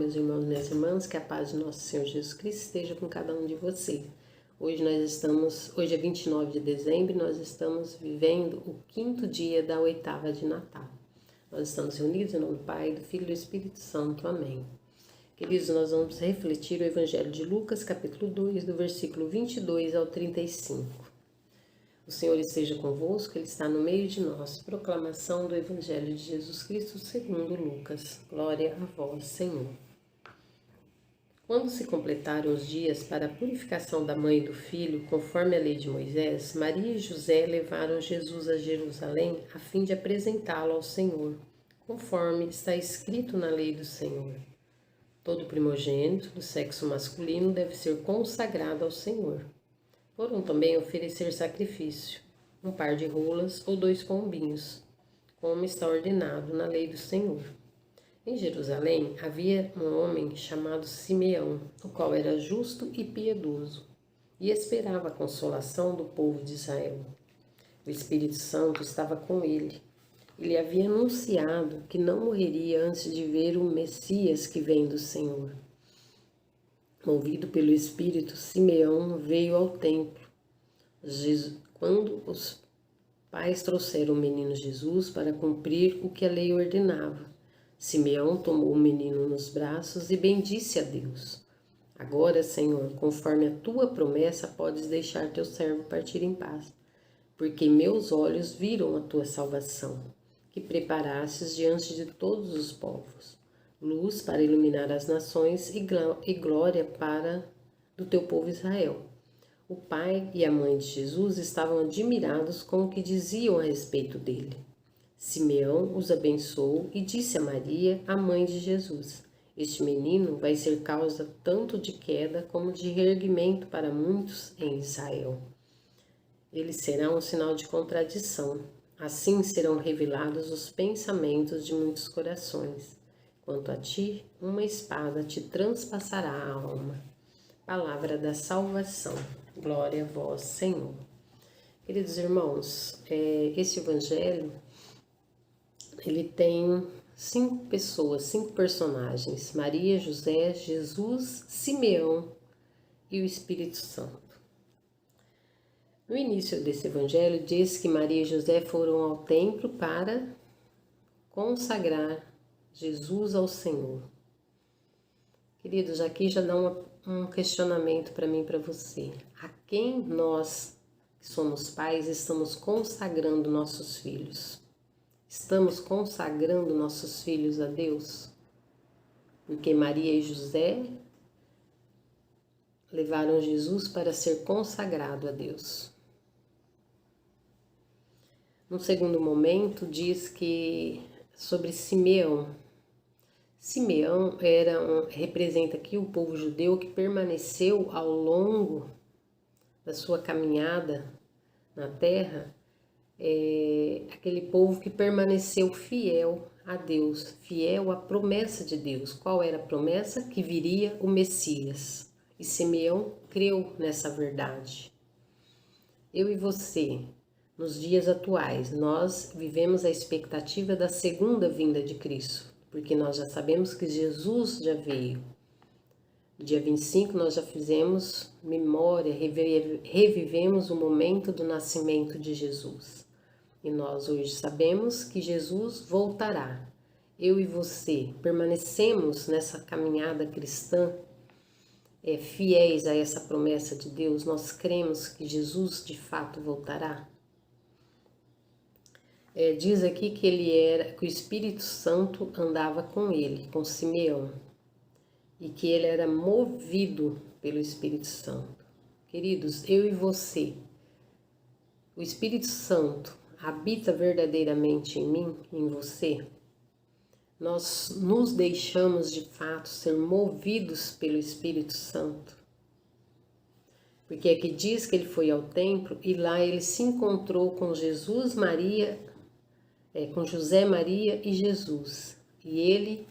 meus irmãos e minhas irmãs, que a paz de nosso Senhor Jesus Cristo esteja com cada um de vocês. Hoje é 29 de dezembro, e nós estamos vivendo o 5º dia da 8ª de Natal. Nós estamos reunidos em nome do Pai, do Filho e do Espírito Santo. Amém. Queridos, nós vamos refletir o Evangelho de Lucas, capítulo 2, do versículo 22 ao 35. O Senhor esteja convosco, Ele está no meio de nós. Proclamação do Evangelho de Jesus Cristo segundo Lucas. Glória a vós, Senhor. Quando se completaram os dias para a purificação da mãe e do filho, conforme a lei de Moisés, Maria e José levaram Jesus a Jerusalém a fim de apresentá-lo ao Senhor, conforme está escrito na lei do Senhor. Todo primogênito do sexo masculino deve ser consagrado ao Senhor. Foram também oferecer sacrifício, um par de rolas ou 2 pombinhos, como está ordenado na lei do Senhor. Em Jerusalém havia um homem chamado Simeão, o qual era justo e piedoso, e esperava a consolação do povo de Israel. O Espírito Santo estava com ele. Ele havia anunciado que não morreria antes de ver o Messias que vem do Senhor. Movido pelo Espírito, Simeão veio ao templo. Quando os pais trouxeram o menino Jesus para cumprir o que a lei ordenava, Simeão tomou o menino nos braços e bendisse a Deus. Agora, Senhor, conforme a tua promessa, podes deixar teu servo partir em paz, porque meus olhos viram a tua salvação, que preparastes diante de todos os povos, luz para iluminar as nações e glória para do teu povo Israel. O pai e a mãe de Jesus estavam admirados com o que diziam a respeito dele. Simeão os abençoou e disse a Maria, a mãe de Jesus: Este menino vai ser causa tanto de queda como de reerguimento para muitos em Israel. Ele será um sinal de contradição. Assim serão revelados os pensamentos de muitos corações. Quanto a ti, uma espada te transpassará a alma. Palavra da salvação. Glória a vós, Senhor. Queridos irmãos, esse evangelho, ele tem 5 pessoas, 5 personagens: Maria, José, Jesus, Simeão e o Espírito Santo. No início desse evangelho diz que Maria e José foram ao templo para consagrar Jesus ao Senhor. Queridos, aqui já dá um questionamento para mim e para você. A quem nós, que somos pais, estamos consagrando nossos filhos? Estamos consagrando nossos filhos a Deus? Porque Maria e José levaram Jesus para ser consagrado a Deus. No segundo momento, diz que sobre Simeão. Simeão representa aqui o povo judeu que permaneceu ao longo da sua caminhada na terra, aquele povo que permaneceu fiel a Deus, fiel à promessa de Deus. Qual era a promessa? Que viria o Messias. E Simeão creu nessa verdade. Eu e você, nos dias atuais, nós vivemos a expectativa da segunda vinda de Cristo, porque nós já sabemos que Jesus já veio. No dia 25 nós já fizemos memória, revivemos o momento do nascimento de Jesus. E nós hoje sabemos que Jesus voltará. Eu e você permanecemos nessa caminhada cristã, fiéis a essa promessa de Deus. Nós cremos que Jesus de fato voltará. Diz aqui que que o Espírito Santo andava com ele, com Simeão, e que ele era movido pelo Espírito Santo. Queridos, eu e você, o Espírito Santo habita verdadeiramente em mim, em você? Nós nos deixamos de fato ser movidos pelo Espírito Santo? Porque aqui diz que ele foi ao templo e lá ele se encontrou com Jesus, Maria, com José, Maria e Jesus. E ele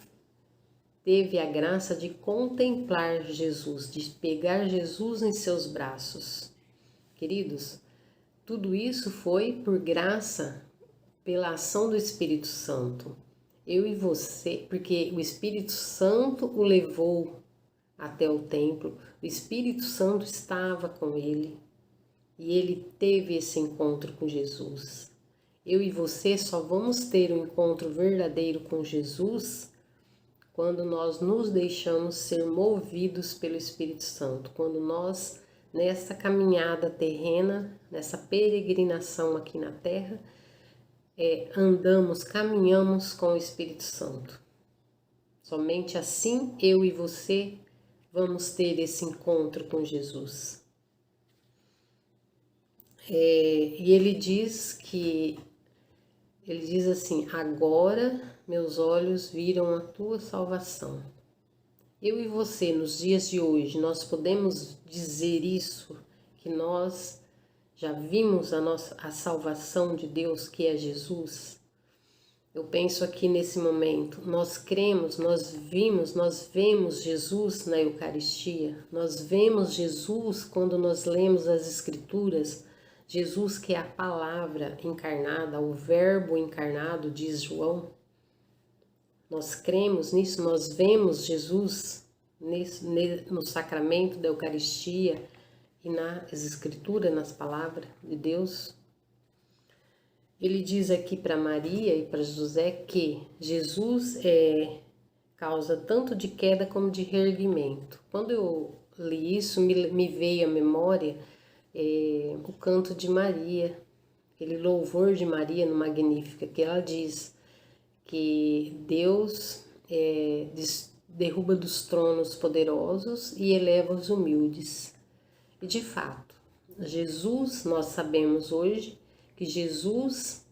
teve a graça de contemplar Jesus, de pegar Jesus em seus braços. Queridos, tudo isso foi por graça, pela ação do Espírito Santo. Eu e você, porque o Espírito Santo o levou até o templo, o Espírito Santo estava com ele e ele teve esse encontro com Jesus. Eu e você só vamos ter um encontro verdadeiro com Jesus quando nós nos deixamos ser movidos pelo Espírito Santo, quando nós, nessa caminhada terrena, nessa peregrinação aqui na terra, caminhamos com o Espírito Santo. Somente assim eu e você vamos ter esse encontro com Jesus. E ele diz assim: agora meus olhos viram a tua salvação. Eu e você, nos dias de hoje, nós podemos dizer isso, que nós já vimos a salvação de Deus, que é Jesus? Eu penso aqui nesse momento, nós cremos, nós vemos Jesus na Eucaristia, nós vemos Jesus quando nós lemos as Escrituras, Jesus que é a palavra encarnada, o verbo encarnado, diz João. Nós cremos nisso, nós vemos Jesus no sacramento da Eucaristia e nas Escrituras, nas palavras de Deus. Ele diz aqui para Maria e para José que Jesus é causa tanto de queda como de reerguimento. Quando eu li isso, me veio à memória o canto de Maria, aquele louvor de Maria no Magnífica, que ela diz que Deus derruba dos tronos poderosos e eleva os humildes. E de fato, Jesus, nós sabemos hoje que Jesus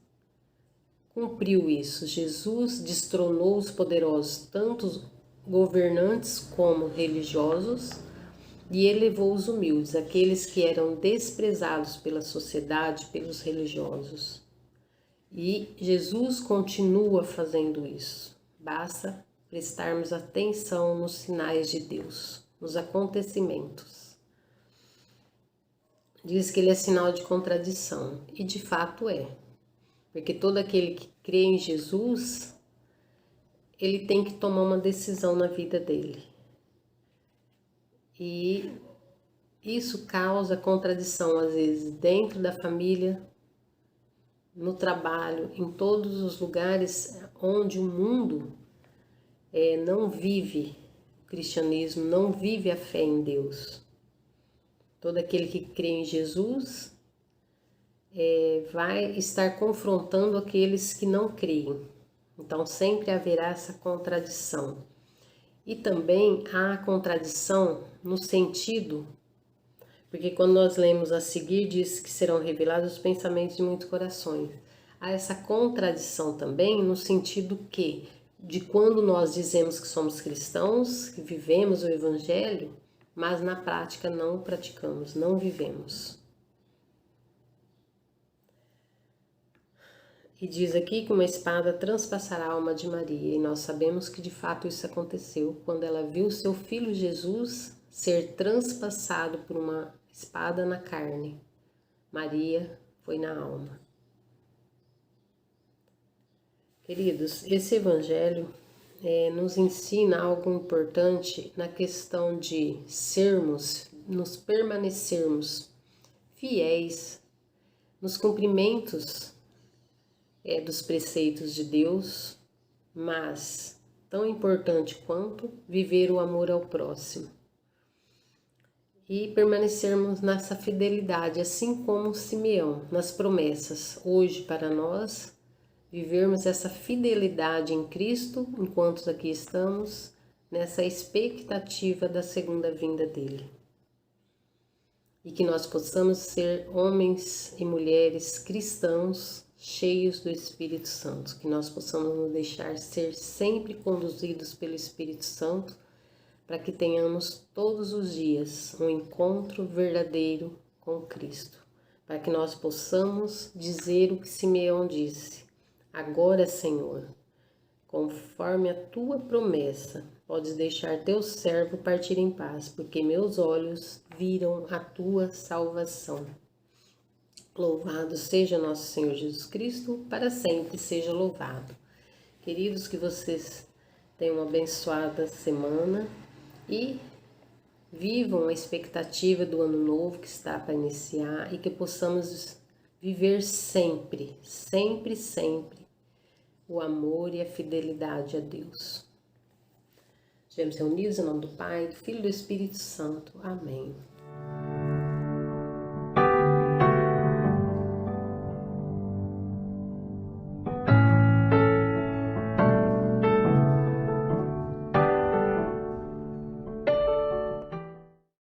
cumpriu isso. Jesus destronou os poderosos, tanto os governantes como religiosos, e elevou os humildes, aqueles que eram desprezados pela sociedade, pelos religiosos. E Jesus continua fazendo isso. Basta prestarmos atenção nos sinais de Deus, nos acontecimentos. Diz que ele é sinal de contradição, e de fato é. Porque todo aquele que crê em Jesus, ele tem que tomar uma decisão na vida dele. E isso causa contradição, às vezes, dentro da família, no trabalho, em todos os lugares onde o mundo não vive o cristianismo, não vive a fé em Deus. Todo aquele que crê em Jesus vai estar confrontando aqueles que não creem. Então sempre haverá essa contradição. E também há contradição no sentido, porque quando nós lemos a seguir, diz que serão revelados os pensamentos de muitos corações. Há essa contradição também no sentido que, de quando nós dizemos que somos cristãos, que vivemos o Evangelho, mas na prática não o praticamos, não vivemos. E diz aqui que uma espada transpassará a alma de Maria, e nós sabemos que de fato isso aconteceu quando ela viu seu filho Jesus ser transpassado por uma espada na carne. Maria foi na alma. Queridos, esse evangelho nos ensina algo importante na questão de nos permanecermos fiéis nos cumprimentos dos preceitos de Deus, mas tão importante quanto viver o amor ao próximo e permanecermos nessa fidelidade, assim como Simeão, nas promessas. Hoje, para nós, vivermos essa fidelidade em Cristo, enquanto aqui estamos, nessa expectativa da segunda vinda dele. E que nós possamos ser homens e mulheres cristãos, cheios do Espírito Santo, que nós possamos nos deixar ser sempre conduzidos pelo Espírito Santo, para que tenhamos todos os dias um encontro verdadeiro com Cristo, para que nós possamos dizer o que Simeão disse: agora, Senhor, conforme a tua promessa, podes deixar teu servo partir em paz, porque meus olhos viram a tua salvação. Louvado seja nosso Senhor Jesus Cristo, para sempre seja louvado. Queridos, que vocês tenham uma abençoada semana e vivam a expectativa do ano novo que está para iniciar e que possamos viver sempre, sempre, sempre o amor e a fidelidade a Deus. Estivemos reunidos em nome do Pai, do Filho e do Espírito Santo. Amém.